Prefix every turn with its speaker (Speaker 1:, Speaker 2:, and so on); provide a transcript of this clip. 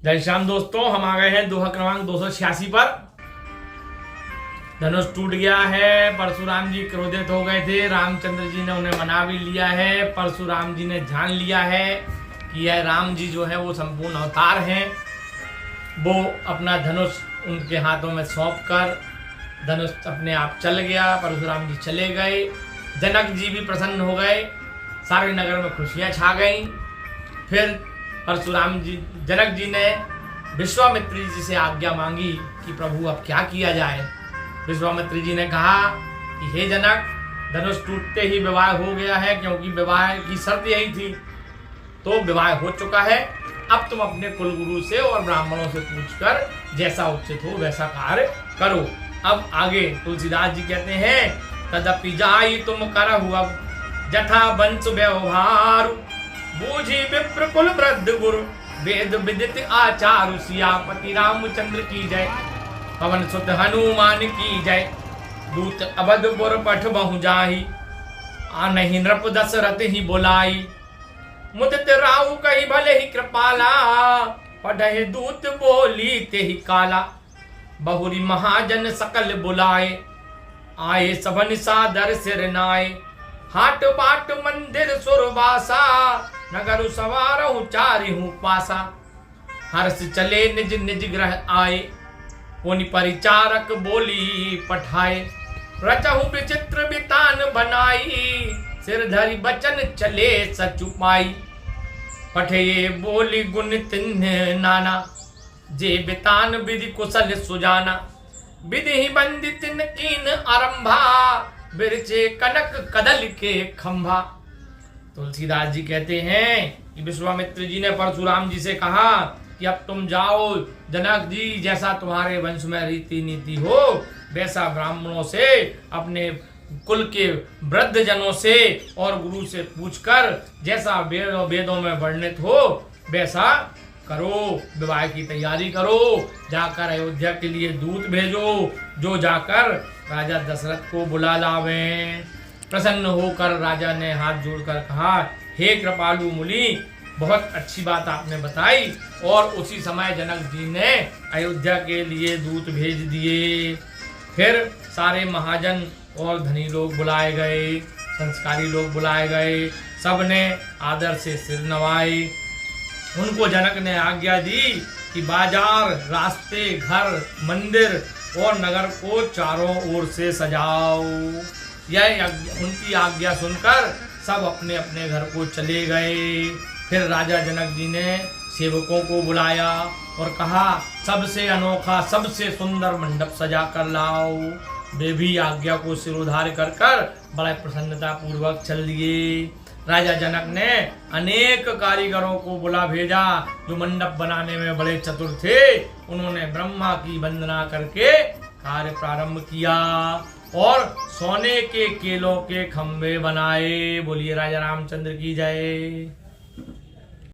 Speaker 1: जय श्याम दोस्तों, हम आ गए हैं दोहा क्रमांक 286 पर। धनुष टूट गया है। परशुराम जी क्रोधित हो गए थे। रामचंद्र जी ने उन्हें मना भी लिया है। परशुराम जी ने जान लिया है कि यह राम जी जो है वो संपूर्ण अवतार हैं। वो अपना धनुष उनके हाथों में सौंप कर धनुष अपने आप चल गया। परशुराम जी चले गए। जनक जी भी प्रसन्न हो गए। सारे नगर में खुशियां छा गईं। फिर परशुराम जी जनक जी ने विश्वामित्र जी से आज्ञा मांगी कि प्रभु अब क्या किया जाए। विश्वामित्र जी ने कहा कि हे जनक, धनुष टूटते ही विवाह हो गया है, क्योंकि विवाह की शर्त यही थी। तो विवाह हो चुका है। अब तुम अपने कुलगुरु से और ब्राह्मणों से पूछकर जैसा उचित हो वैसा कार्य करो। अब आगे तुलसीदास जी कहते हैं, तदपि जाई तुम करहु अब जथा वंश व्यवहार, बूझी विप्र कुल वृद्ध गुरु वेद विदित आचारु। सियापति रामचंद्र की जय, पवन सुत हनुमान की जय। दूत अवधपुर पठ बहु जाहि, आनहि नृप दशरथ ही बुलाई। मुदित राउ कही भले ही कृपाला, पढ़े दूत बोली ते ही काला। बहुरी महाजन सकल बुलाए, आए सबन सादर सिर नाए। हाट बाट मंदिर सुरबासा, नगर सवारहु चारिहु पासा। हर्ष चले निज निज ग्रह आए, पुनि परिचारक बोली पठाए। रचहु विचित्र बितान बनाई, सिर धरि बचन चले सचुपाई। पठे बोली गुण तिन्ह नाना, जे बितान विधि कुशल सुजाना। विधि ही बंदित कीन आरंभा, बिरचे कनक कदल के खंभा। तुलसीदास जी कहते हैं कि विश्वामित्र जी ने परशुराम जी से कहा कि अब तुम जाओ जनक जी, जैसा तुम्हारे वंश में रीति नीति हो वैसा ब्राह्मणों से, अपने कुल के वृद्ध जनों से और गुरु से पूछकर जैसा वेदों में वर्णित हो वैसा करो। विवाह की तैयारी करो। जाकर अयोध्या के लिए दूत भेजो, जो जाकर राजा दशरथ को बुला लावें। प्रसन्न होकर राजा ने हाथ जोड़कर कहा, हे कृपालु मुनि, बहुत अच्छी बात आपने बताई। और उसी समय जनक जी ने अयोध्या के लिए दूत भेज दिए। फिर सारे महाजन और धनी लोग बुलाए गए, संस्कारी लोग बुलाए गए। सबने आदर से सिर नवाए। उनको जनक ने आज्ञा दी कि बाजार, रास्ते, घर, मंदिर और नगर को चारों ओर से सजाओ। यह उनकी आज्ञा सुनकर सब अपने अपने घर को चले गए। फिर राजा जनक जी ने सेवकों को बुलाया और कहा, सबसे अनोखा सबसे सुंदर मंडप सजा कर लाओ। वे भी आज्ञा को सिरोधार्य कर कर बड़े प्रसन्नता पूर्वक चल दिए। राजा जनक ने अनेक कारीगरों को बुला भेजा जो मंडप बनाने में बड़े चतुर थे। उन्होंने ब्रह्मा की वंदना करके कार्य प्रारंभ किया और सोने के केलों के खंभे बनाए। बोलिए राजा रामचंद्र की जय।